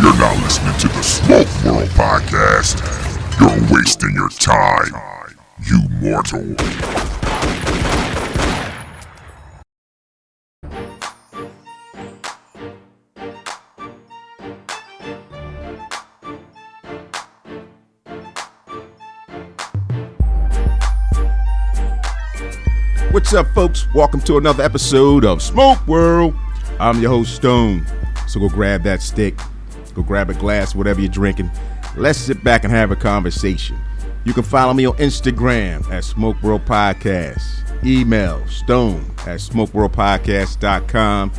You're now listening to the Smoke World Podcast. You're wasting your time, you mortal. What's up, folks? Welcome to another episode of Smoke World. I'm your host, Stone. So go grab that stick, go grab a glass, whatever you're drinking. Let's sit back and have a conversation. You can follow me on Instagram at Smoke World Podcast. Email stone@smokeworldpodcast.com.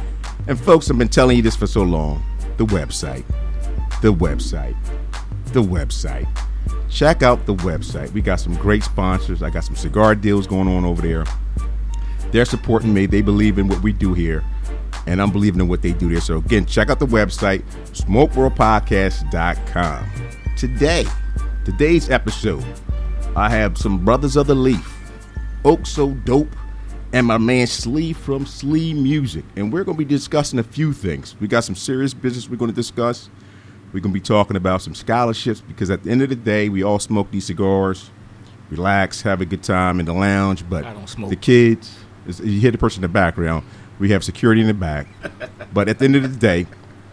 And folks, I've been telling you this for so long. The website. Check out the website. We got some great sponsors. I got some cigar deals going on over there. They're supporting me. They believe in what we do here, and I'm believing in what they do there. So again, check out the website, smokeworldpodcast.com. Today's episode, I have some brothers of the leaf, Oak So Dope, and my man Slee from Sleemusick, and we're going to be discussing a few things. We got some serious business we're going to discuss. We're going to be talking about some scholarships, because at the end of the day, we all smoke these cigars, relax, have a good time in the lounge, but I don't smoke. The kids, you hear the person in the background, we have security in the back. But at the end of the day,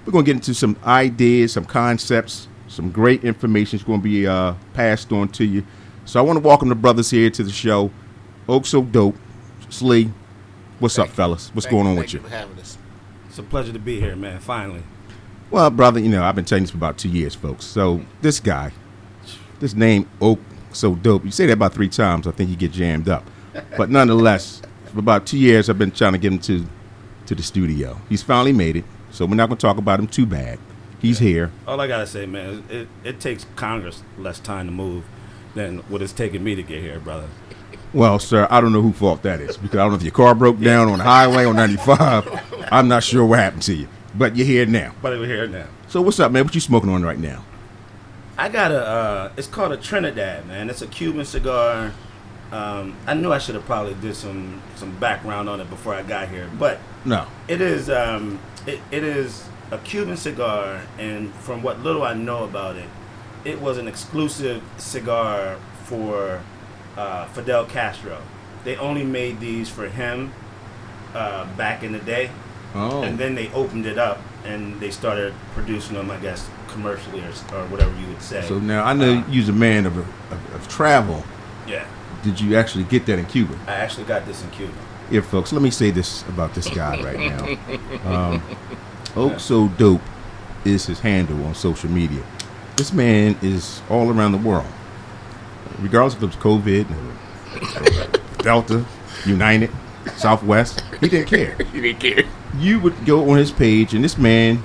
we're going to get into some ideas, some concepts, some great information is going to be passed on to you. So I want to welcome the brothers here to the show. Oak So Dope, Slee, what's up, fellas? What's going on with you? Thank you for having us. It's a pleasure to be here, man, finally. Well, brother, I've been telling you this for about 2 years, folks. So this guy, this name, Oak So Dope, you say that about 3 times, I think you get jammed up. But nonetheless, for about 2 years, I've been trying to get him to the studio. He's finally made it, so we're not going to talk about him too bad. He's here. All I got to say, man, it takes Congress less time to move than what it's taken me to get here, brother. Well, sir, I don't know whose fault that is, because I don't know if your car broke down on the highway on 95. I'm not sure what happened to you, but you're here now. But we're here now. So what's up, man? What you smoking on right now? I got it's called a Trinidad, man. It's a Cuban cigar. I knew I should have probably did some background on it before I got here, but No. it is it is a Cuban cigar, and from what little I know about it, it was an exclusive cigar for Fidel Castro. They only made these for him back in the day, and then they opened it up and they started producing them, I guess, commercially or whatever you would say. So now I know you're a man of travel. Yeah. Did you actually get that in Cuba? I actually got this in Cuba. Yeah, folks, let me say this about this guy right now. Oak So Dope is his handle on social media. This man is all around the world. Regardless if it's COVID, Delta, United, Southwest, he didn't care. He didn't care. You would go on his page, and this man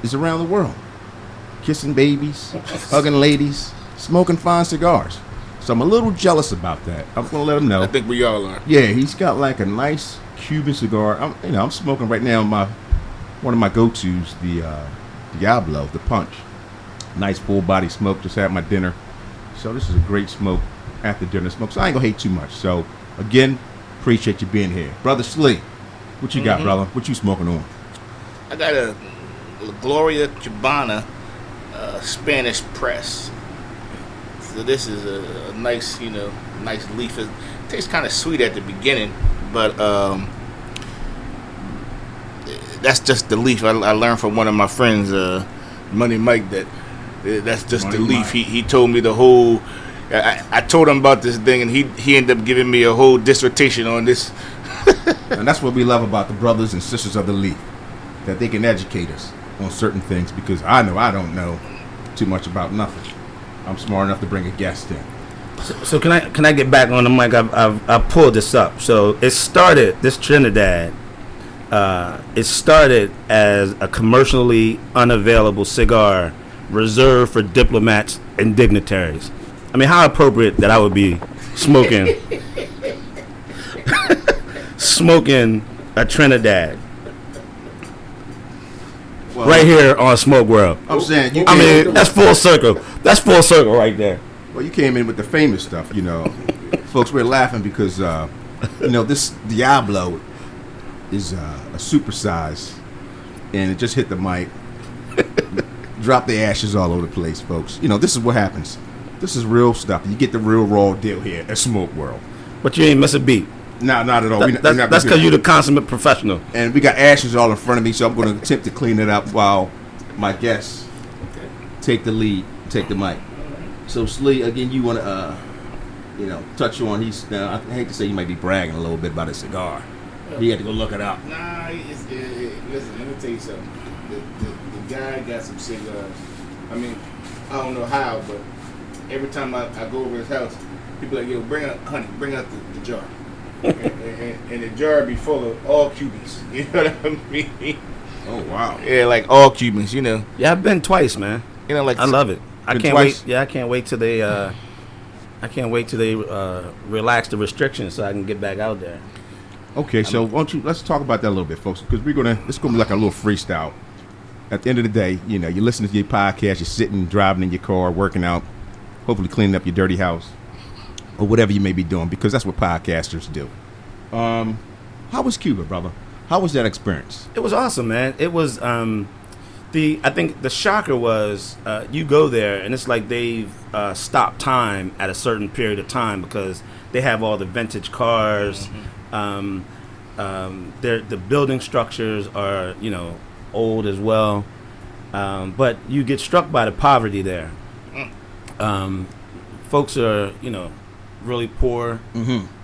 is around the world, kissing babies, hugging ladies, smoking fine cigars. So I'm a little jealous about that. I'm gonna let him know. I think we all are. Yeah, he's got like a nice Cuban cigar. I'm smoking right now one of my go-tos, the Diablo, the Punch. Nice full body smoke. Just had my dinner, so this is a great smoke after dinner smoke. So I ain't gonna hate too much. So again, appreciate you being here, brother Slee. What you got, brother? What you smoking on? I got a Gloria Cubana Spanish press. So this is a nice, nice leaf. It tastes kind of sweet at the beginning, but that's just the leaf. I learned from one of my friends, Money Mike, that's just the leaf. He told me the whole. I told him about this thing, and he ended up giving me a whole dissertation on this. And that's what we love about the brothers and sisters of the leaf, that they can educate us on certain things, because I know I don't know too much about nothing. I'm smart enough to bring a guest in. So can I get back on the mic? I pulled this up. So it started, this Trinidad. It started as a commercially unavailable cigar reserved for diplomats and dignitaries. I mean, how appropriate that I would be smoking a Trinidad right here on Smoke World. I'm saying, that's full circle. That's full circle right there. Well, you came in with the famous stuff, Folks, we're laughing because, this Diablo is a supersize, and it just hit the mic. Drop the ashes all over the place, folks. You know, this is what happens. This is real stuff. You get the real raw deal here at Smoke World. But you ain't miss a beat. No, not at all. That's because you're the consummate professional. And we got ashes all in front of me, so I'm going to attempt to clean it up while my guests take the lead, take the mic. So, Slee, again, you want to, touch on. Now, I hate to say you might be bragging a little bit about a cigar. He had to go look it up. Nah, listen, let me tell you something. The guy got some cigars. I mean, I don't know how, but every time I go over his house, people like, yo, bring out the jar. and the jar be full of all Cubans. You know what I mean? Oh, wow. Yeah, like all Cubans, you know. Yeah, I've been twice, man. You know, like I love it. I can't twice? wait. Yeah, I can't wait till they. Relax the restrictions so I can get back out there. Okay, so let's talk about that a little bit, folks, because it's gonna be like a little freestyle. At the end of the day, you're listening to your podcast, you're sitting, driving in your car, working out, hopefully cleaning up your dirty house, or whatever you may be doing, because that's what podcasters do. How was Cuba, brother? How was that experience? It was awesome, man. It was I think the shocker was you go there and it's like they've stopped time at a certain period of time because they have all the vintage cars. The building structures are old as well, but you get struck by the poverty there. Folks are really poor.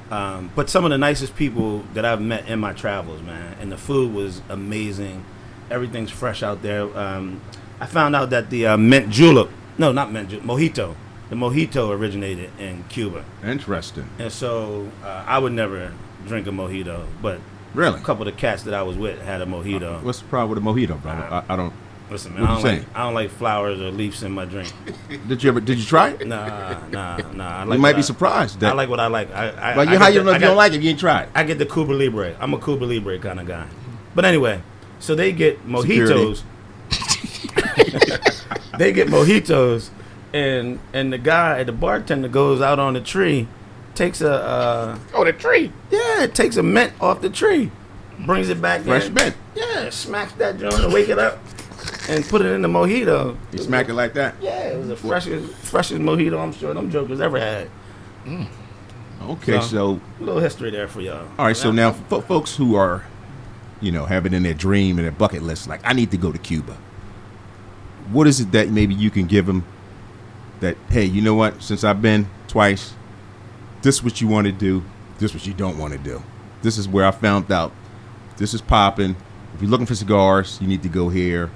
But some of the nicest people that I've met in my travels, man, and the food was amazing. Everything's fresh out there. I found out that the mint julep, no, not mint julep, mojito. The mojito originated in Cuba. Interesting. And so I would never drink a mojito, but really, a couple of the cats that I was with had a mojito. What's the problem with a mojito, brother? I don't. Listen, man, I don't like flowers or leaves in my drink. Did you try it? Nah. You might be surprised. I like what I like. How you know if you don't like it if you ain't tried? I get the Cuba Libre. I'm a Cuba Libre kind of guy. But anyway, so they get mojitos. They get mojitos, and the bartender goes out on the tree, takes the tree. Yeah, takes a mint off the tree, brings it back fresh in. mint. Yeah, smacks that joint and wake it up. And put it in the mojito. You smack it like that? Yeah, it was the freshest mojito I'm sure them jokers ever had. Okay, so a little history there for y'all. All right, so now folks who are, have it in their dream and their bucket list, like, I need to go to Cuba. What is it that maybe you can give them that, hey, you know what, since I've been twice, this is what you want to do, this is what you don't want to do. This is where I found out this is popping. If you're looking for cigars, you need to go here.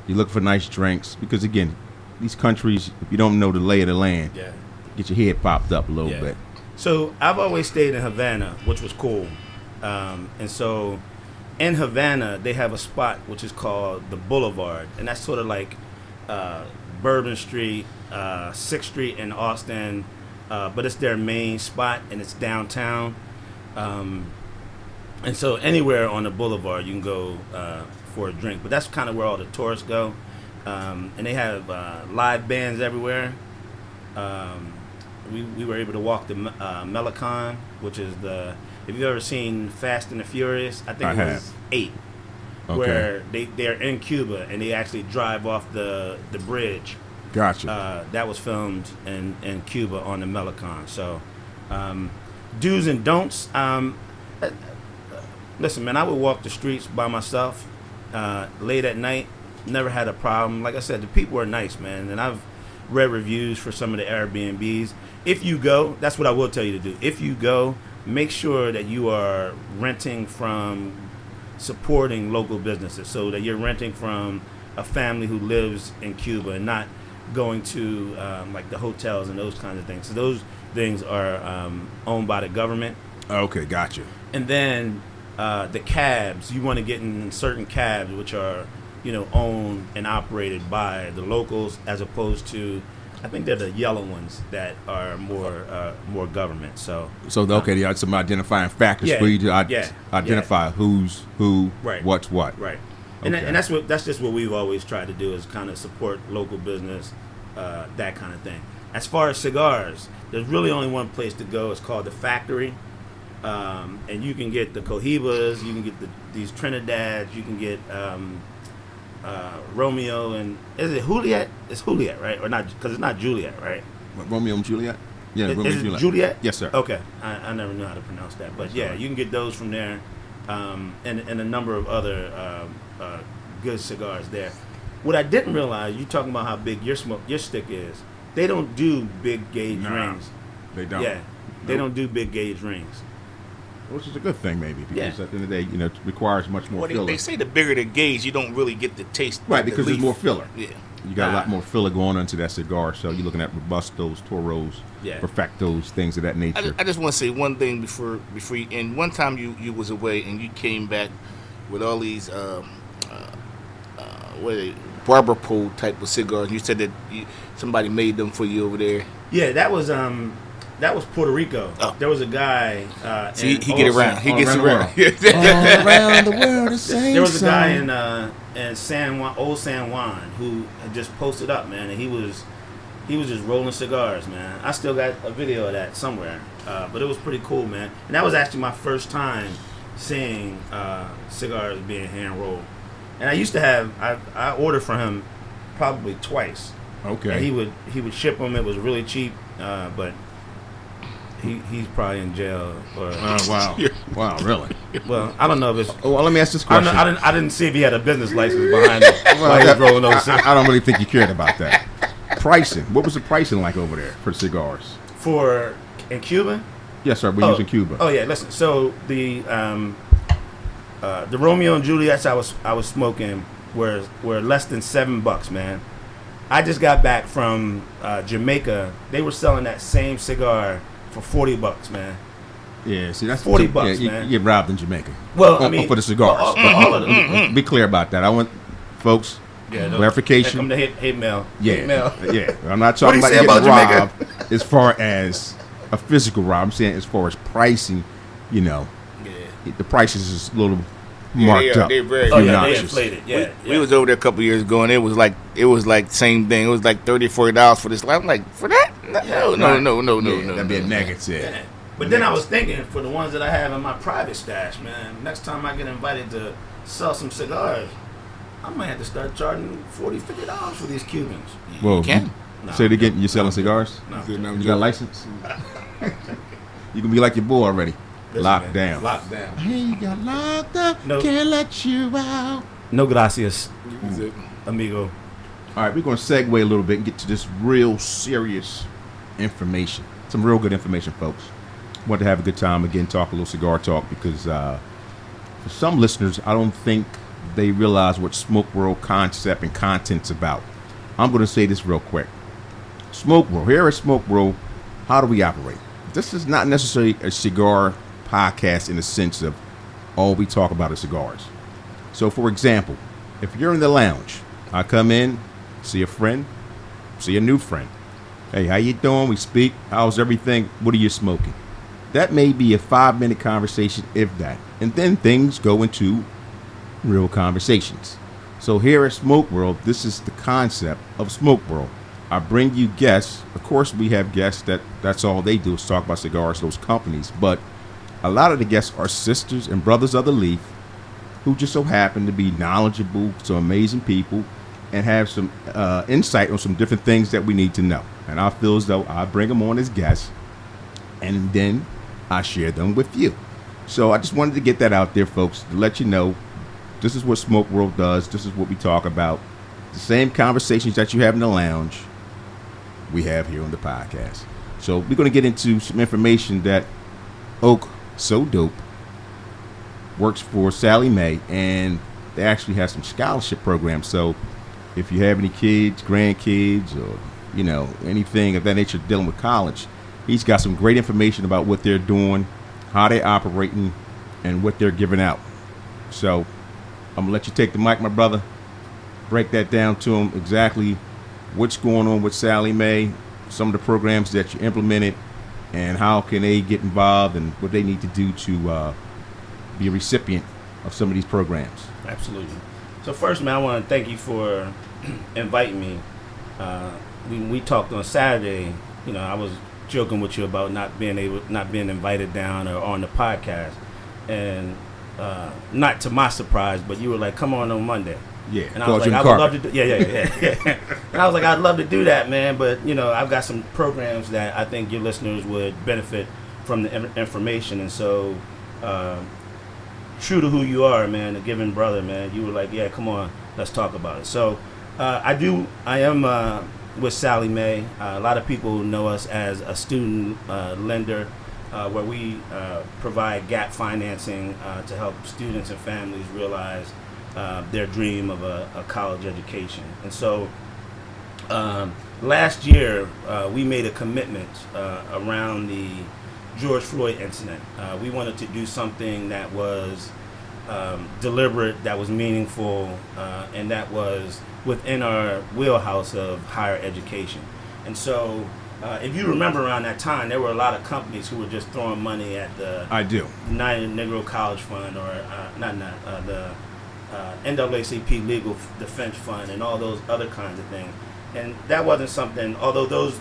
You're looking for nice drinks. Because, again, these countries, if you don't know the lay of the land, get your head popped up a little bit. So I've always stayed in Havana, which was cool. And so in Havana, they have a spot which is called the Boulevard. And that's sort of like Bourbon Street, 6th Street in Austin. But it's their main spot, and it's downtown. And so anywhere on the boulevard, you can go for a drink. But that's kind of where all the tourists go. And they have live bands everywhere. We were able to walk the Melicon, which is if you've ever seen Fast and the Furious, I think it was 8. Okay. Where they're in Cuba, and they actually drive off the bridge. Gotcha. That was filmed in Cuba on the Melicon. So do's and don'ts. Listen, man, I would walk the streets by myself late at night. Never had a problem. Like I said, the people are nice, man. And I've read reviews for some of the Airbnbs. If you go, that's what I will tell you to do. If you go, make sure that you are renting from supporting local businesses, so that you're renting from a family who lives in Cuba and not going to like the hotels and those kinds of things. So those things are owned by the government. Okay, gotcha. And then the cabs, you want to get in certain cabs which are, owned and operated by the locals, as opposed to, I think they're the yellow ones that are more government. So there are some identifying factors for you to identify who's who, right, what's what. Right. Okay. And that's just what we've always tried to do, is kind of support local business, that kind of thing. As far as cigars, there's really only one place to go. It's called the Factory. And you can get the Cohibas, you can get these Trinidads, you can get Romeo and is it Juliet? It's Juliet, right? Or not? Because it's not Juliet, right? What, Romeo and Juliet? Yeah, Romeo Is and it Juliet. Juliet? Yes, sir. Okay, I never knew how to pronounce that, but yeah, you can get those from there, and a number of other good cigars there. What I didn't realize, you talking about how big your stick is. They don't do big gauge rings. They don't. Yeah, they don't do big gauge rings. Which is a good thing, maybe, because Yeah. at the end of the day, it requires much more filler. They say the bigger the gauge, you don't really get the taste. Right, of the because there's leaf. more filler. Yeah. You got a lot more filler going into that cigar, so you're looking at Robustos, Toros, Yeah. Perfectos, things of that nature. I just want to say one thing before you. And one time you was away and you came back with all these what are they, barber pole type of cigars. You said that somebody made them for you over there. Yeah, that was Puerto Rico. Oh. There was a guy. See, in he get around. He all gets around the around. All around the world, the same There was a guy song. in San Juan, old San Juan, who had just posted up, man, and he was just rolling cigars, man. I still got a video of that somewhere, but it was pretty cool, man. And that was actually my first time seeing cigars being hand rolled. And I used to have I ordered from him probably twice. Okay. And he would ship them. It was really cheap, but he's probably in jail. Or Wow. Wow, really? well, I don't know if it's. Oh, well, let me ask this I question. didn't see if he had a business license behind him while he was rolling those cigars. I don't really think you cared about that. Pricing. What was the pricing like over there for cigars? For in Cuba. Yes, sir. We're using Cuba. Oh yeah, listen. So the Romeo and Juliets I was smoking were less than $7, man. I just got back from Jamaica. They were selling that same cigar for $40, man. Yeah, see, that's $40, yeah, man. You get robbed in Jamaica. Well, I mean, for the cigars. all of them. Be clear about that. I want folks clarification. Come to hate mail. Yeah, Hate mail. yeah. I'm not talking What about do you say getting about robbed as far as a physical rob. I'm saying as far as pricing, Yeah. the prices is a little marked up. They're very Oh yeah, they obnoxious. inflated. Yeah, We was over there a couple years ago, and it was like same thing. It was like $30-$40 for this. I'm like, for that? No. That'd be a negative. Yeah. But then I was thinking, for the ones that I have in my private stash, man, next time I get invited to sell some cigars, I might have to start charging $40-$50 for these Cubans. Well, You can. No, say it again. You're selling cigars? No. You got a license? You can be like your boy already. Listen, Locked man, down. Locked down. Hey, you got locked up. No. Can't let you out. No gracias, amigo. All right, we're going to segue a little bit and get to this real serious information. Some real good information, folks. Want to have a good time again, talk a little cigar talk, because for some listeners, I don't think they realize what Smoke World concept and content's about. I'm going to say this real quick. Smoke World, here at Smoke World, how do we operate? This is not necessarily a cigar podcast in the sense of all we talk about is cigars. So, for example, if you're in the lounge, I come in, see a friend, see a new friend. Hey, how you doing? We speak. How's everything? What are you smoking? That may be a 5-minute conversation, if that. And then things go into real conversations. So here at Smoke World, this is the concept of Smoke World. I bring you guests. Of course, we have guests that's all they do is talk about cigars, those companies. But a lot of the guests are sisters and brothers of the leaf who just so happen to be knowledgeable, some amazing people, and have some insight on some different things that we need to know. And I feel as though I bring them on as guests, and then I share them with you. So I just wanted to get that out there, folks, to let you know this is what Smoke World does. This is what we talk about. The same conversations that you have in the lounge, we have here on the podcast. So we're going to get into some information that Oak So Dope works for Sallie Mae, and they actually have some scholarship programs. So if you have any kids, grandkids, or anything of that nature dealing with college, he's got some great information about what they're doing, how they're operating, and what they're giving out. So I'm gonna let you take the mic, my brother. Break that down to them exactly what's going on with Sallie Mae, some of the programs that you implemented, and how can they get involved and what they need to do to be a recipient of some of these programs. Absolutely. So first, man, I want to thank you for inviting me. We talked on Saturday. I was joking with you about not being invited down or on the podcast, and not to my surprise, but you were like, "Come on Monday." Yeah, And I was like, I would love to do, yeah. And I was like, I'd love to do that, man. But, you know, I've got some programs that I think your listeners would benefit from the information. And so, true to who you are, man, a giving brother, man, you were like, yeah, come on, let's talk about it. So, I am with Sallie Mae. A lot of people know us as a student lender, where we provide gap financing to help students and families realize their dream of a college education. And so last year we made a commitment around the George Floyd incident. We wanted to do something that was deliberate, that was meaningful, and that was within our wheelhouse of higher education. And so if you remember around that time, there were a lot of companies who were just throwing money at the United Negro College Fund, or the NAACP Legal Defense Fund, and all those other kinds of things. And that wasn't something, although those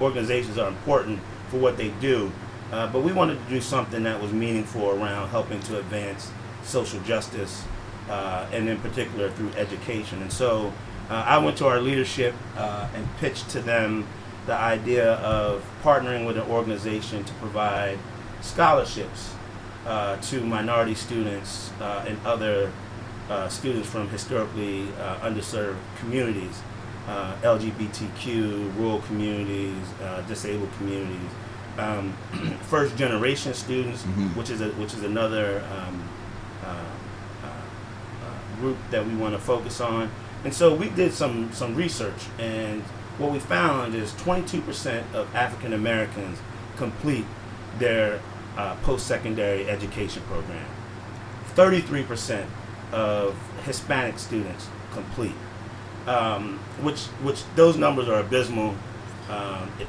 organizations are important for what they do, but we wanted to do something that was meaningful around helping to advance social justice, and in particular through education. And so I went to our leadership and pitched to them the idea of partnering with an organization to provide scholarships to minority students and other students from historically underserved communities, LGBTQ, rural communities, disabled communities, first generation students, which is another group that we want to focus on. And so we did some research, and what we found is 22% of African Americans complete their post-secondary education program. 33% of Hispanic students complete, which those numbers are abysmal.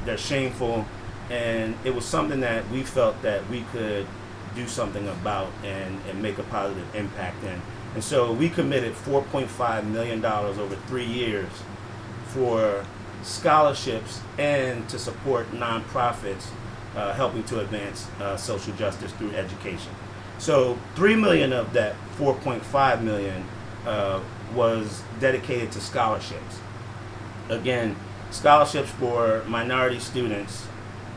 They're shameful, and it was something that we felt that we could do something about and make a positive impact in. And so we committed $4.5 million over 3 years for scholarships and to support nonprofits helping to advance social justice through education. So $3 million of that $4.5 million was dedicated to scholarships. Again, scholarships for minority students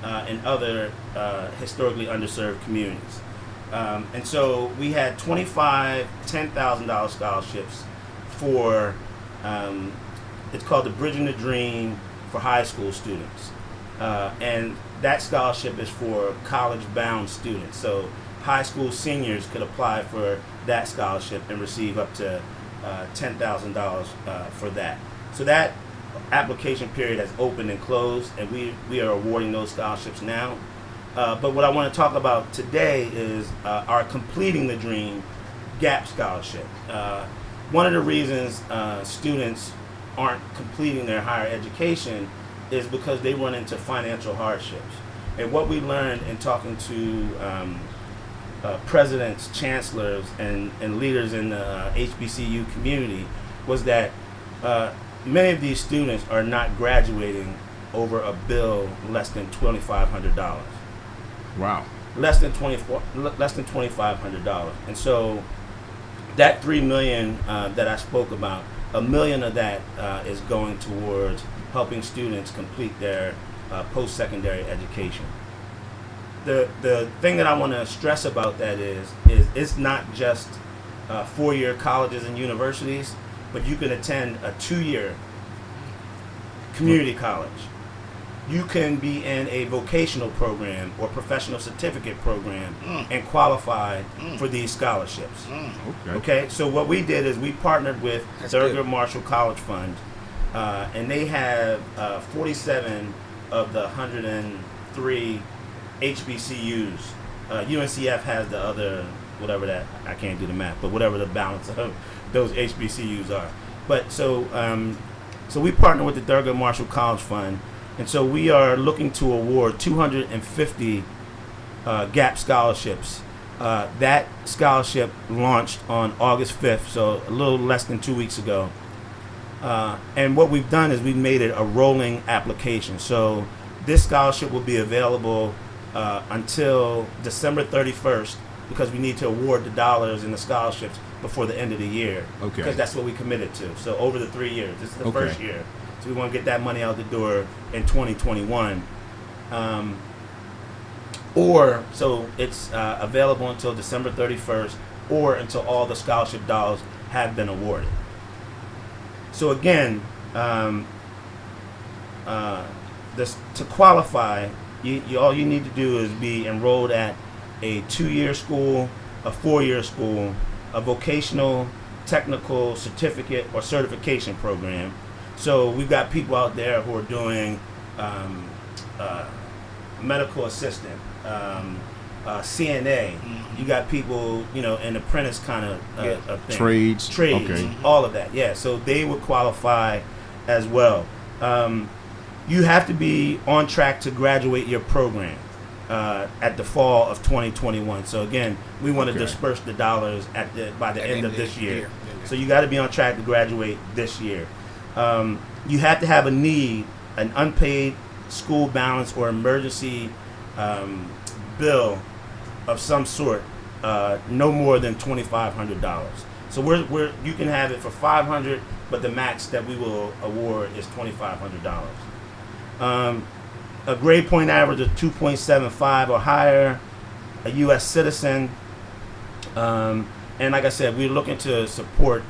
and other historically underserved communities. And so we had 25 $10,000 scholarships for, it's called the Bridging the Dream for high school students. And that scholarship is for college-bound students. So high school seniors could apply for that scholarship and receive up to $10,000 for that. So that application period has opened and closed, and we are awarding those scholarships now. But what I want to talk about today is our Completing the Dream GAP scholarship. One of the reasons students aren't completing their higher education is because they run into financial hardships. And what we learned in talking to presidents, chancellors, and leaders in the HBCU community was that many of these students are not graduating over a bill less than $2,500. Wow. Less than $2,500. And so that $3 million that I spoke about, $1 million of that is going towards helping students complete their post-secondary education. The thing that I want to stress about that is it's not just 4-year colleges and universities, but you can attend a 2-year community college. You can be in a vocational program or professional certificate program and qualify for these scholarships. Okay. So what we did is we partnered with Thurgood Marshall College Fund, and they have 47 of the 103 HBCUs. UNCF has the other, whatever that, I can't do the math, but whatever the balance of those HBCUs are. But so we partner with the Thurgood Marshall College Fund, and so we are looking to award 250 GAP scholarships. That scholarship launched on August 5th, so a little less than 2 weeks ago. And what we've done is we've made it a rolling application. So this scholarship will be available until December 31st, because we need to award the dollars and the scholarships before the end of the year. Okay. Because that's what we committed to. So over the 3 years, this is the Okay. first year. So we want to get that money out the door in 2021. Or so it's available until December 31st, or until all the scholarship dollars have been awarded. So again, to qualify, you all you need to do is be enrolled at a 2-year school, a 4-year school, a vocational, technical certificate or certification program. So we've got people out there who are doing medical assistant, CNA. You got people, an apprentice kind of thing. Trades. Okay. All of that. Yeah. So they would qualify as well. You have to be on track to graduate your program at the fall of 2021. So again, we want to disperse the dollars by the end of this year. So you got to be on track to graduate this year. You have to have an unpaid school balance or emergency bill of some sort, no more than $2,500. So you can have it for $500, but the max that we will award is $2,500. A grade point average of 2.75 or higher, a U.S. citizen, and like I said, we're looking to support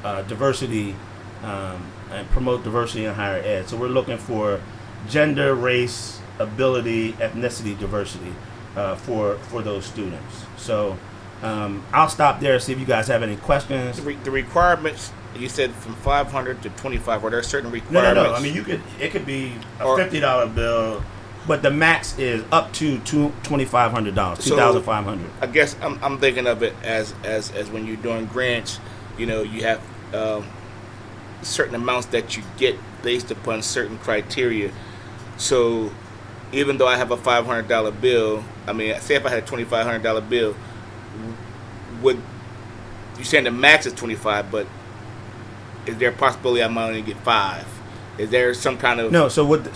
diversity and promote diversity in higher ed. So we're looking for gender, race, ability, ethnicity diversity for those students. So I'll stop there and see if you guys have any questions. The requirements, you said from 500 to 25. Are there certain requirements? No. I mean, it could be a $50 bill, but the max is up to $2,500, $2,500. I guess I'm thinking of it as when you're doing grants, you have certain amounts that you get based upon certain criteria. So even though I have a $500 bill, I mean, say if I had a $2,500 bill, would you saying the max is 25, but is there a possibility I might only get 5? Is there some kind of So what the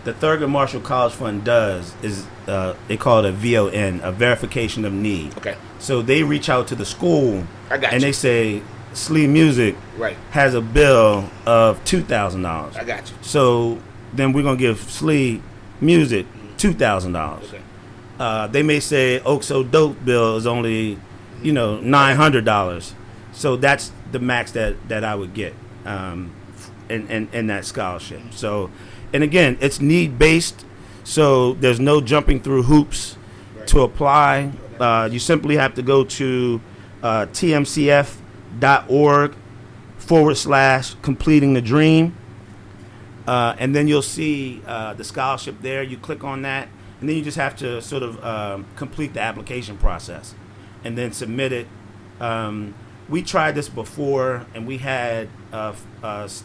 Thurgood Marshall College Fund does is they call it a VON, a verification of need. Okay. So they reach out to the school and they say Slee Music has a bill of $2,000. I got you. So then we're gonna give Slee Music $2,000. Okay. They may say Oak So Dope bill is only $900. So that's the max that I would get in that scholarship. So, and again, it's need based. So there's no jumping through hoops to apply. You simply have to go to tmcf.org/completing the dream. And then you'll see the scholarship there. You click on that, and then you just have to sort of complete the application process and then submit it. We tried this before, and we had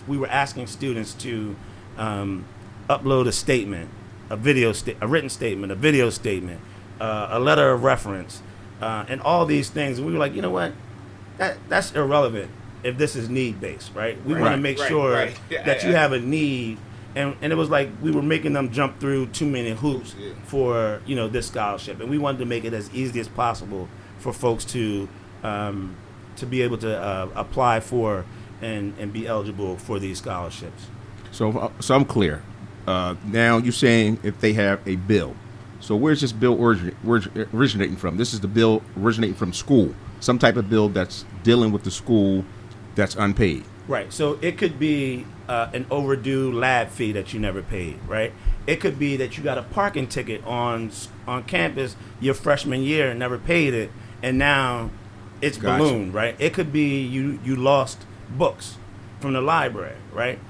we were asking students to upload a statement, a written statement, a video statement, a letter of reference, and all these things. And we were like, you know what, that's irrelevant if this is need based, right? We want to make sure that you have a need, and it was like we were making them jump through too many hoops for this scholarship, and we wanted to make it as easy as possible for folks to be able to apply for and be eligible for these scholarships. So I'm clear. Now you're saying if they have a bill. So where's this bill originating from? This is the bill originating from school. Some type of bill that's dealing with the school that's unpaid. Right. So it could be an overdue lab fee that you never paid, right? It could be that you got a parking ticket on campus your freshman year and never paid it, and now it's ballooned, right? It could be you lost books from the library, right?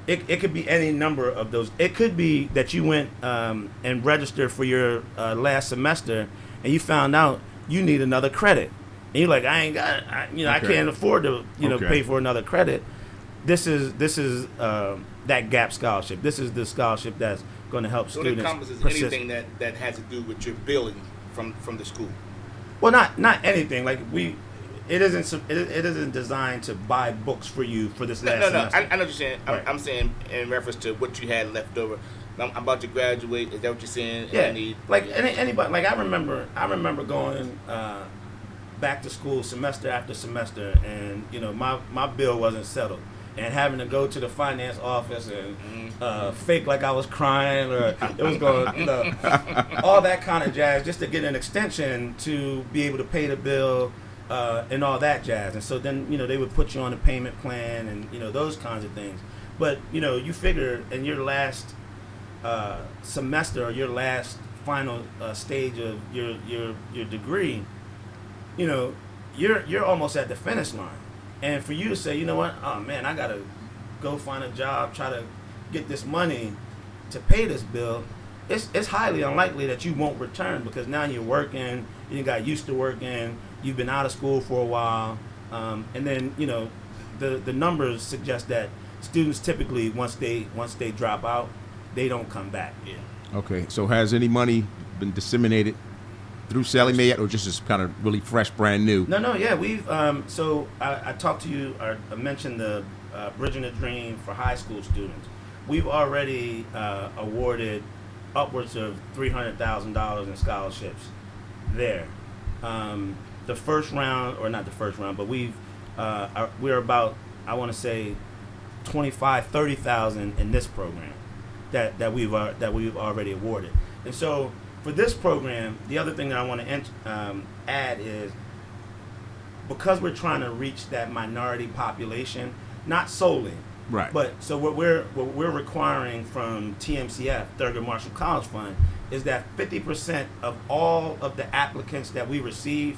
It could be any number of those. It could be that you went and registered for your last semester, and you found out you need another credit, and you're like, I ain't got, I can't afford to, pay for another credit. This is that gap scholarship. This is the scholarship that's going to help students. So it encompasses anything that has to do with your billing from the school. Well, not anything. Like it isn't designed to buy books for you for this last semester. I know what you're saying. Right. I'm saying in reference to what you had left over. I'm about to graduate. Is that what you're saying? Yeah, I need, like anybody. Like I remember going back to school semester after semester, and my bill wasn't settled, and having to go to the finance office and fake like I was crying, or it was going, all that kind of jazz, just to get an extension to be able to pay the bill. And all that jazz, and so then they would put you on a payment plan, and those kinds of things. But you figure in your last semester or your last final stage of your degree, you're almost at the finish line, and for you to say, oh man, I gotta go find a job, try to get this money to pay this bill. It's highly unlikely that you won't return, because now you're working, you got used to working, you've been out of school for a while, and then the numbers suggest that students typically once they drop out, they don't come back. Yeah. Okay, so has any money been disseminated through Sallie Mae yet, or just is kind of really fresh, brand new? No, yeah, we've so I talked to you, or I mentioned the Bridging the Dream for high school students. We've already awarded upwards of $300,000 in scholarships there. The first round, or not the first round, but we're about, I want to say, 30,000 in this program that we've already awarded. And so for this program, the other thing that I want to add is, because we're trying to reach that minority population, not solely, right? But so what we're requiring from TMCF, Thurgood Marshall College Fund, is that 50% of all of the applicants that we receive,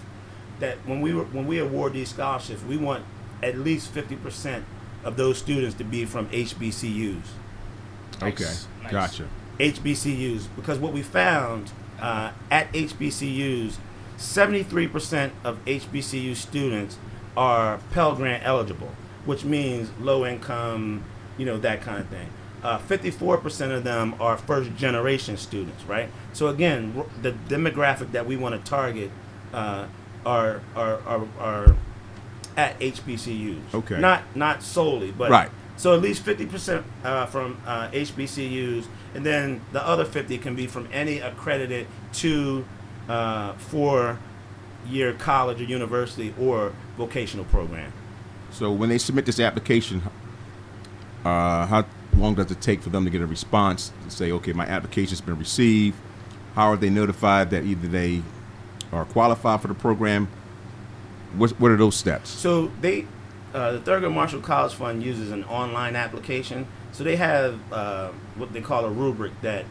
that when we award these scholarships, we want at least 50% of those students to be from HBCUs. Okay, Nice. gotcha. HBCUs, because what we found at HBCUs, 73% of HBCU students are Pell Grant eligible, which means low income, that kind of thing. 54% of them are first generation students, right? So again, the demographic that we want to target are at HBCUs. Okay. Not solely, but right. So at least 50% from HBCUs, and then the other 50 can be from any accredited 4-year college or university or vocational program. So when they submit this application, how long does it take for them to get a response to say, okay, my application's been received? How are they notified that either they are qualified for the program? What are those steps? So the Thurgood Marshall College Fund uses an online application. So they have what they call a rubric that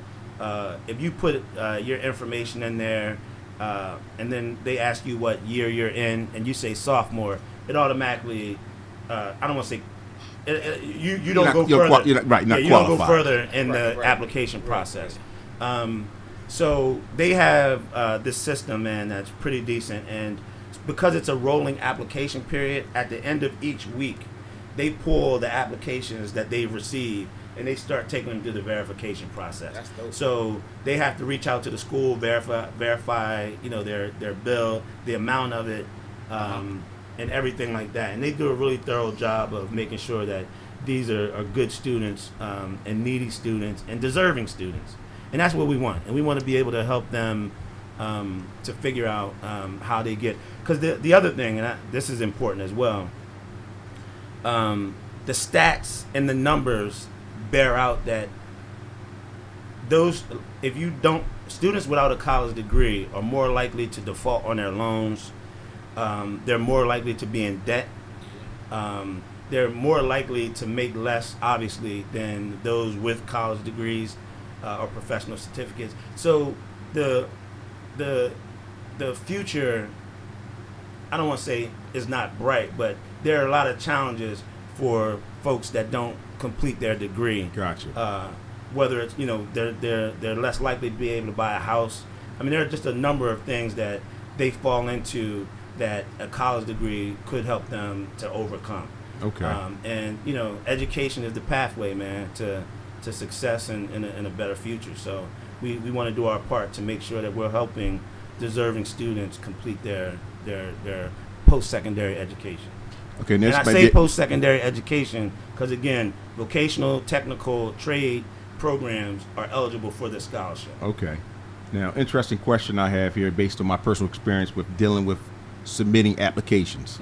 if you put your information in there, and then they ask you what year you're in, and you say sophomore, it automatically, I don't want to say, you don't go further. You don't go further in the application process. So they have this system, man, that's pretty decent, and because it's a rolling application period, at the end of each week, they pull the applications that they've received and they start taking them through the verification process. That's dope. So they have to reach out to the school, verify, their bill, the amount of it, and everything like that. And they do a really thorough job of making sure that these are good students, and needy students and deserving students. And that's what we want. And we want to be able to help them to figure out how they get. Because the other thing, and this is important as well, the stats and the numbers bear out that students without a college degree are more likely to default on their loans. They're more likely to be in debt. They're more likely to make less, obviously, than those with college degrees or professional certificates. So the future, I don't want to say is not bright, but there are a lot of challenges for folks that don't complete their degree. Gotcha. Whether it's they're less likely to be able to buy a house. I mean, there are just a number of things that they fall into that a college degree could help them to overcome. Okay. And education is the pathway, man, to success and in a better future. So we want to do our part to make sure that we're helping deserving students complete their post-secondary education. Okay, and I say post-secondary education because, again, vocational, technical, trade, programs are eligible for this scholarship. Okay. Now, interesting question I have here based on my personal experience with dealing with submitting applications.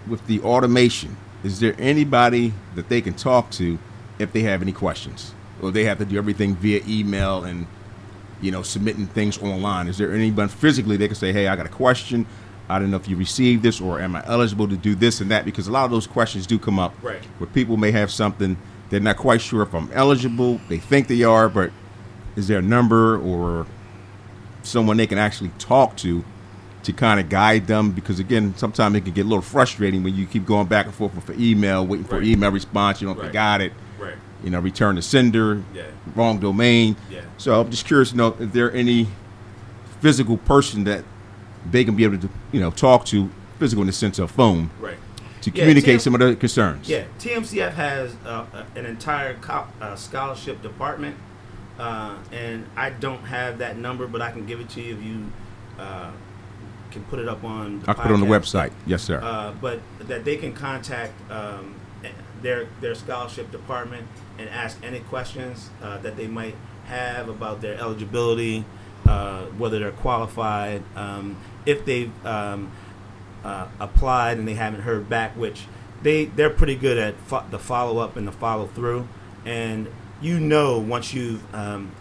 With the automation, is there anybody that they can talk to if they have any questions? Or they have to do everything via email and, submitting things online? Is there anybody physically they can say, hey, I got a question. I don't know if you received this, or am I eligible to do this and that? Because a lot of those questions do come up Right. where people may have something, they're not quite sure if I'm eligible. They think they are, but is there a number or someone they can actually talk to kind of guide them? Because, again, sometimes it can get a little frustrating when you keep going back and forth for email, waiting for email response. You don't know if Right. they got it. Right. Return to sender, Yeah. wrong domain. Yeah. So I'm just curious to know if there any physical person that they can be able to, talk to, physical in the sense of phone, Right. to Yeah, communicate some of the concerns. Yeah, TMCF has an entire scholarship department, and I don't have that number, but I can give it to you if you can put it up on the I'll put it on the podcast. website. Yes, sir. But that they can contact their scholarship department and ask any questions that they might have about their eligibility, whether they're qualified, if they've applied and they haven't heard back, which they're pretty good at the follow-up and the follow-through. And once you've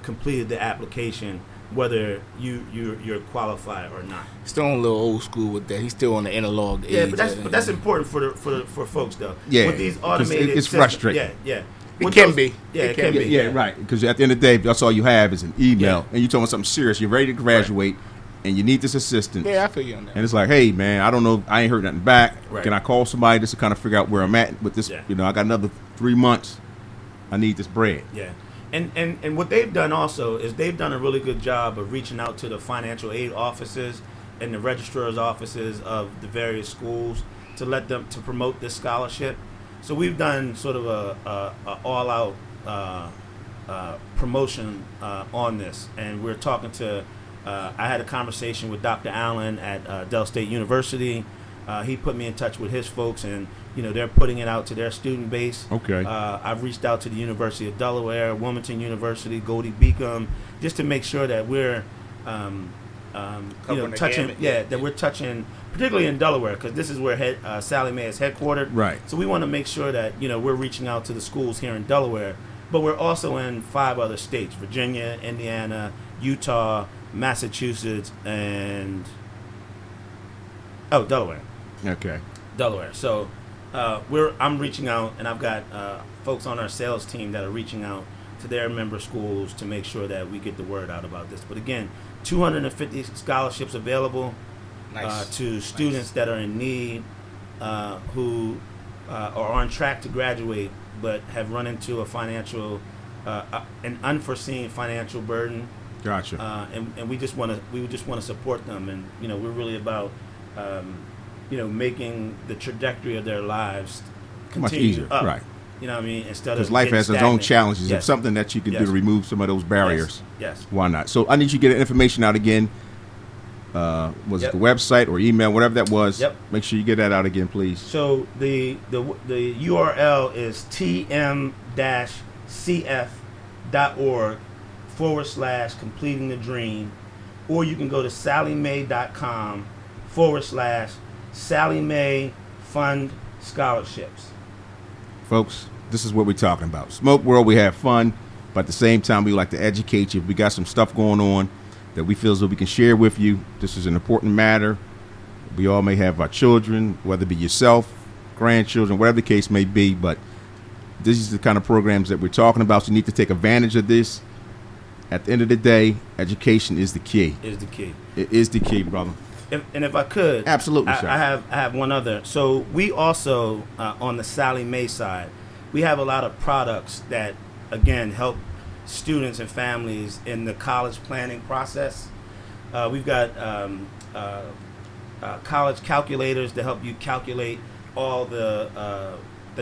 completed the application, whether you're qualified or not. Still on a little old school with that. He's still on the analog age. Yeah, but that's important for folks though. Yeah, with these 'cause automated it's systems, frustrating. Yeah. It With can be. Yeah, It it can can be. be. Yeah, right. Because at the end of the day, that's all you have is an email, and you're talking about something serious. You're ready to graduate, and you need this assistance. Yeah, I feel you on that. And it's like, hey, man, I don't know. I ain't heard nothing back. Right. Can I call somebody just to kind of figure out where I'm at with this? Yeah. I got another 3 months. I need this bread. Yeah. And what they've done also is they've done a really good job of reaching out to the financial aid offices and the registrar's offices of the various schools to promote this scholarship. So we've done sort of a all-out promotion on this, and we're talking to. I had a conversation with Dr. Allen at Del State University. He put me in touch with his folks, and they're putting it out to their student base. Okay. I've reached out to the University of Delaware, Wilmington University, Goldie Beacom, just to make sure that we're Covering the touching. gamut. Yeah, that we're touching, particularly in Delaware, because this is where Sallie Mae is headquartered. Right. So we want to make sure that we're reaching out to the schools here in Delaware, but we're also in 5 other states: Virginia, Indiana, Utah, Massachusetts, and Delaware. Okay. Delaware. So I'm reaching out, and I've got folks on our sales team that are reaching out to their member schools to make sure that we get the word out about this. But again, 250 scholarships available Nice. to students that are in need, who are on track to graduate, but have run into an unforeseen financial burden. Gotcha. And we just want to support them, and we're really about making the trajectory of their lives Much continue easier, up. right. You know what I mean? Instead Because of life getting has its own stagnant. challenges. Yes. It's something that you can do Yes. to remove some of those barriers. Yes. Why not? So I need you to get the information out again. Was Yep. it the website or email, whatever that was? Yep. Make sure you get that out again, please. So the URL is tm-cf.org/completing the dream, or you can go to salliemae.com/Sallie Mae Fund Scholarships. Folks, this is what we're talking about. Smoke World, we have fun, but at the same time, we like to educate you. We got some stuff going on that we feel as though we can share with you. This is an important matter. We all may have our children, whether it be yourself, grandchildren, whatever the case may be, but this is the kind of programs that we're talking about, so you need to take advantage of this. At the end of the day, education is the key. Is the key. It is the key, brother. If I could, Absolutely, sir. I have one other. So we also on the Sallie Mae side, we have a lot of products that again help students and families in the college planning process. We've got college calculators to help you calculate all the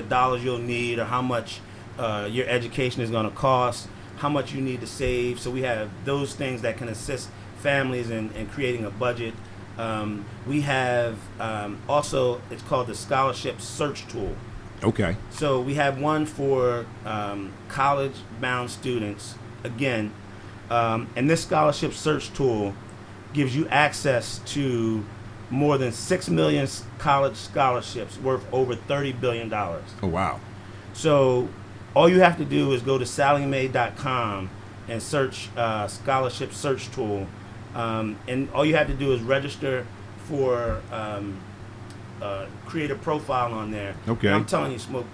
dollars you'll need, or how much your education is going to cost, how much you need to save. So we have those things that can assist families in creating a budget. We have also, it's called the Scholarship Search Tool. Okay. So we have one for college-bound students. Again, and this scholarship search tool gives you access to more than 6 million college scholarships worth over $30 billion. Oh, wow. So all you have to do is go to SallieMae.com and search scholarship search tool. And all you have to do is register for create a profile on there. Okay. And I'm telling you, Smoke.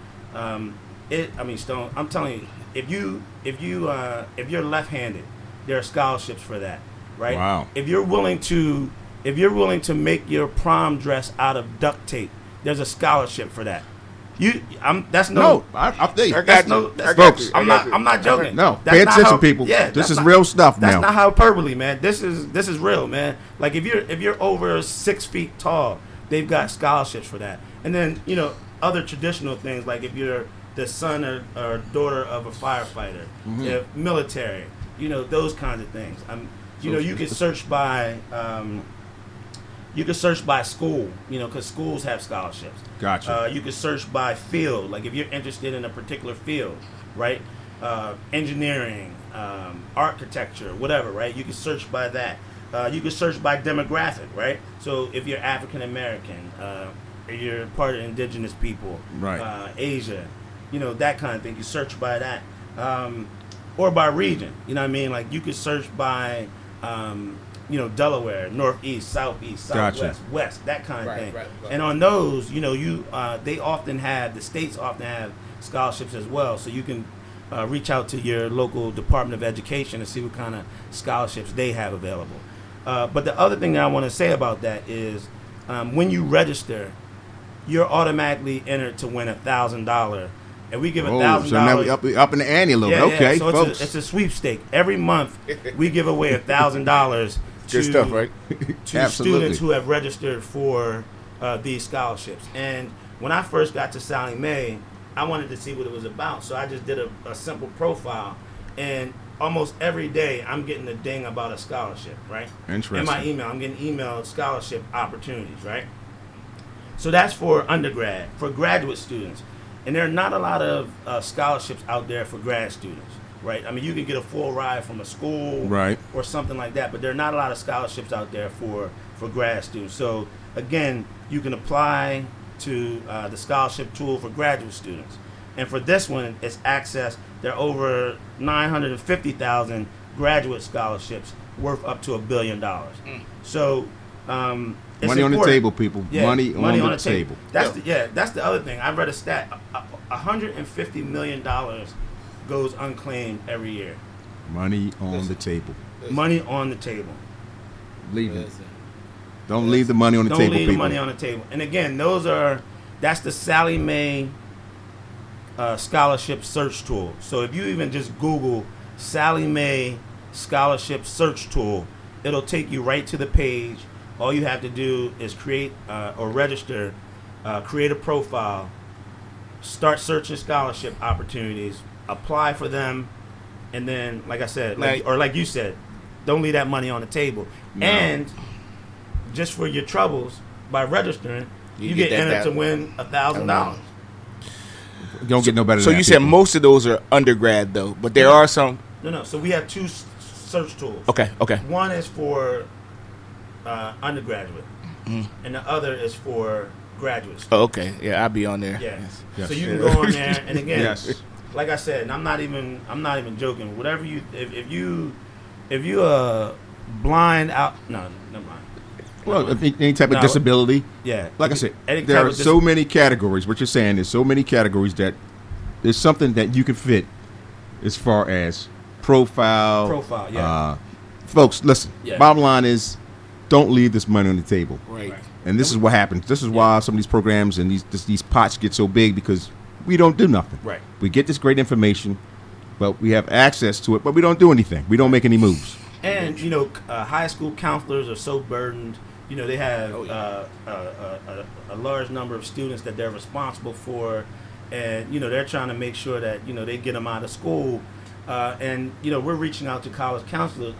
Stone. I'm telling you, if you're left-handed, there are scholarships for that, right? Wow. If you're willing to make your prom dress out of duct tape, there's a scholarship for that. I'm not joking. No, That's pay not attention, how, people. Yeah, this is real stuff that's now. That's not hyperbole, man. This is real, man. Like if you're over 6 feet tall, they've got scholarships for that. And then other traditional things like if you're the son or daughter of a firefighter, if military, those kinds of things. You could search by. You can search by school, because schools have scholarships. Gotcha. You can search by field, like if you're interested in a particular field, right? Engineering, architecture, whatever, right? You can search by that. You can search by demographic, right? So if you're African American, or you're part of indigenous people, right? Asia, that kind of thing. You search by that, or by region. You know what I mean? Like you could search by. Delaware, northeast, southeast, southwest, gotcha. West, that kind of thing. Right. And on those, the states often have scholarships as well. So you can reach out to your local Department of Education and see what kind of scholarships they have available. But the other thing that I want to say about that is when you register, you're automatically entered to win $1,000. And we give $1,000. So now we up in the ante a little bit. Okay, so folks. it's a sweepstake. Every month we give away $1,000 Good stuff, right? to Absolutely. students who have registered for these scholarships. And when I first got to Sallie Mae, I wanted to see what it was about. So I just did a simple profile. And almost every day I'm getting a ding about a scholarship, right? Interesting. In my email, I'm getting emailed scholarship opportunities, right? So that's for undergrad. For graduate students. And there are not a lot of scholarships out there for grad students, right? I mean, you can get a full ride from a school, right, or something like that, but there are not a lot of scholarships out there for grad students. So, again, you can apply to the scholarship tool for graduate students. And for this one, it's access. There are over 950,000 graduate scholarships worth up to $1 billion. So, it's money important. on the table, people. Yeah, money on the table. That's the other thing. I read a stat. $150 million goes unclaimed every year. Money on the table. Money on the table. Leave it. Don't leave the money on the table, people. Don't leave the money on the table. And again, that's the Sallie Mae scholarship search tool. So if you even just Google Sallie Mae scholarship search tool, it'll take you right to the page. All you have to do is create or register, create a profile, start searching scholarship opportunities, apply for them, and then, like I said, like you said, don't leave that money on the table. No. And just for your troubles, by registering, you get entered to win $1,000. You don't get no better than So that, you said people. most of those are undergrad, though, but there are some. No. So we have two search tools. Okay. One is for undergraduate, and the other is for graduate students. Oh, okay. Yeah, I'll be on there. Yeah. Yes. So you can go on there, and again, Yes. like I said, and I'm not even joking. Whatever if you blind out, no, never mind. Well, any type of disability. Yeah. Like I said, Any there type are of so many categories. What you're saying is so many categories that there's something that you can fit as far as profile. Yeah. Folks, listen. Yeah. Bottom line is, don't leave this money on the table. Right. And this is what happens. This is why some of these programs and these pots get so big, because we don't do nothing. Right. We get this great information, but we have access to it, but we don't do anything. We don't make any moves. And high school counselors are so burdened. They have a large number of students that they're responsible for, and they're trying to make sure that they get them out of school. And we're reaching out to college counselors.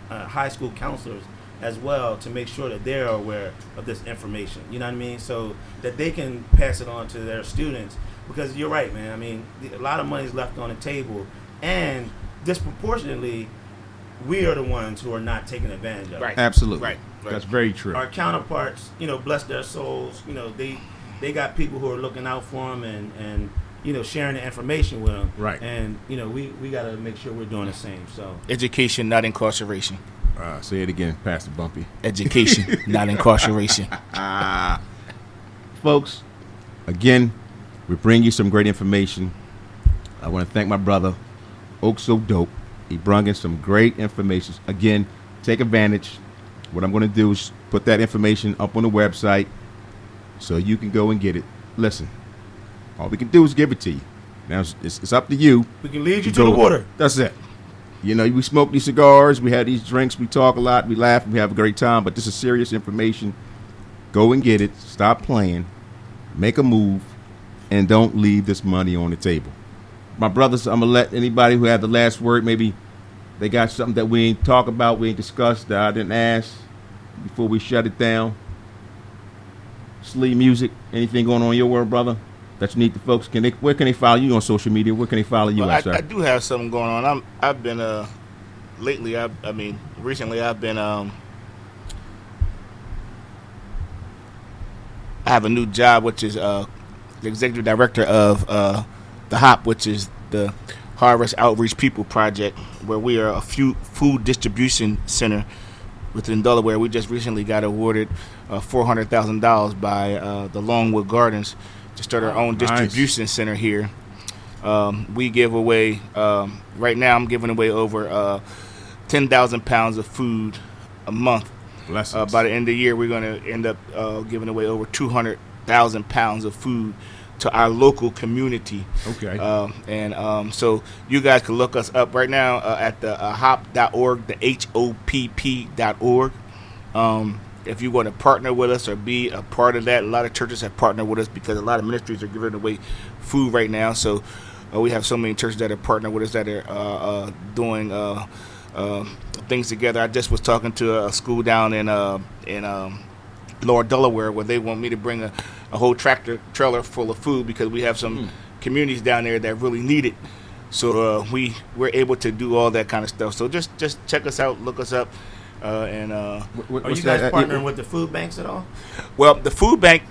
High school counselors as well to make sure that they're aware of this information. You know what I mean? So that they can pass it on to their students. Because you're right, man. I mean, a lot of money is left on the table, and disproportionately, we are the ones who are not taking advantage of it. Absolutely. Right. That's very true. Our counterparts, bless their souls. They got people who are looking out for them and sharing the information with them. Right. And we got to make sure we're doing the same. So Education, not incarceration. Say it again, Pastor Bumpy. Education, not incarceration. Folks, again, we bring you some great information. I want to thank my brother, Oak So Dope. He brought in some great information. Again, take advantage. What I'm going to do is put that information up on the website so you can go and get it. Listen, all we can do is give it to you. Now, it's up to you. we can lead you to the water. That's it. We smoke these cigars, we have these drinks, we talk a lot, we laugh, we have a great time, but this is serious information. Go and get it. Stop playing. Make a move. And don't leave this money on the table. My brothers, I'm going to let anybody who had the last word, maybe they got something that we ain't talk about, we ain't discussed, that I didn't ask before we shut it down. Slee Music, anything going on in your world, brother, that you need the folks? Where can they follow you on social media? Where can they follow you at, sir? I do have something going on. I've been recently I've been I have a new job, which is the executive director of the HOP, which is the Harvest Outreach People Project, where we are a food distribution center within Delaware. We just recently got awarded $400,000 by the Longwood Gardens to start our own distribution center here. We give away, right now I'm giving away over 10,000 pounds of food a month. By the end of the year, we're going to end up giving away over 200,000 pounds of food to our local community. Okay. So you guys can look us up right now at the hop.org, the HOPP.org. If you want to partner with us or be a part of that, a lot of churches have partnered with us because a lot of ministries are giving away food right now. So we have so many churches that are partnering with us that are doing things together. I just was talking to a school down in Lower Delaware where they want me to bring a whole tractor trailer full of food because we have some communities down there that really need it. So we're able to do all that kind of stuff. So just check us out, look us up. Are you guys partnering with the food banks at all? Well, the food bank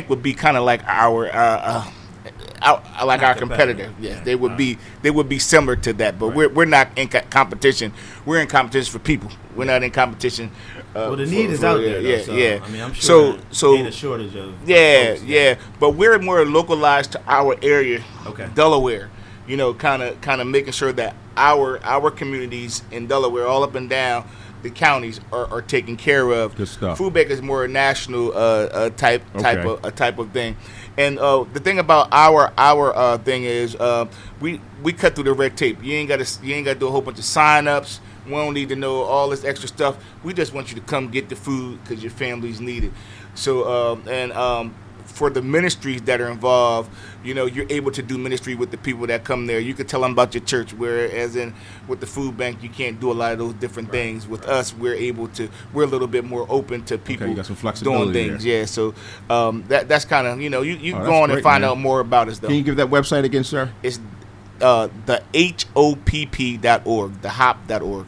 would be kind of like our competitor. Yes, they would be similar to that, but we're not in competition. We're in competition for people. We're not in competition. The need is out there. Yeah. I mean, I'm sure there ain't a shortage of folks. But we're more localized to our area, Delaware. Kind of making sure that our communities in Delaware, all up and down the counties, are taken care of. Good stuff. Food bank is more a national type of thing. And the thing about our thing is we cut through the red tape. You ain't got to do a whole bunch of sign-ups. We don't need to know all this extra stuff. We just want you to come get the food because your families need it. So for the ministries that are involved, you're able to do ministry with the people that come there. You can tell them about your church, whereas with the food bank, you can't do a lot of those different things. With us, we're a little bit more open to people you got some flexibility doing things. there. Yeah, so that's kind of, you go on and find out more about us, though. Can you give that website again, sir? It's the HOPP.org, the hop.org.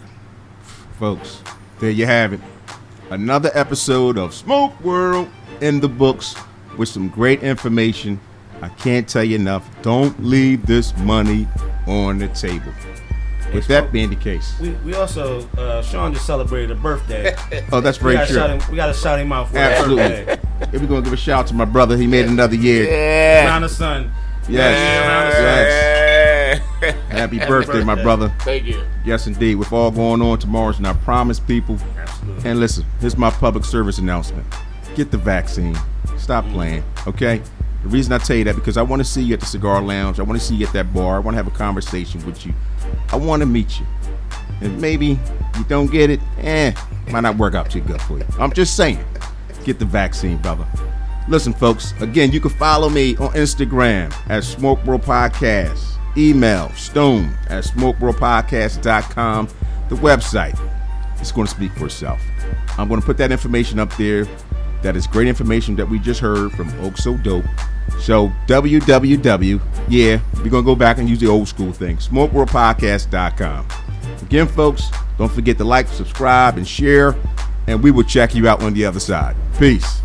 Folks, there you have it. Another episode of Smoke World in the books with some great information. I can't tell you enough. Don't leave this money on the table. With that being the case. We also, Sean just celebrated a birthday. Oh, that's very true. We got to shout him out for Absolutely. that birthday. We're going to give a shout out to my brother. He made another year. Yeah. Around the sun. Yes. Happy birthday, my brother. Thank you. Yes, indeed. With all going on tomorrow, and I promise people. Absolutely. And listen, here's my public service announcement. Get the vaccine. Stop playing, okay? The reason I tell you that because I want to see you at the cigar lounge. I want to see you at that bar. I want to have a conversation with you. I want to meet you. And maybe you don't get it, might not work out too good for you. I'm just saying, get the vaccine, brother. Listen, folks, again, you can follow me on Instagram at Smoke World Podcast. Email stone@smokeworldpodcast.com. The website, it's going to speak for itself. I'm going to put that information up there. That is great information that we just heard from Oak So Dope. So www, yeah, we're going to go back and use the old school thing, smokeworldpodcast.com. Again, folks, don't forget to like, subscribe, and share, and we will check you out on the other side. Peace.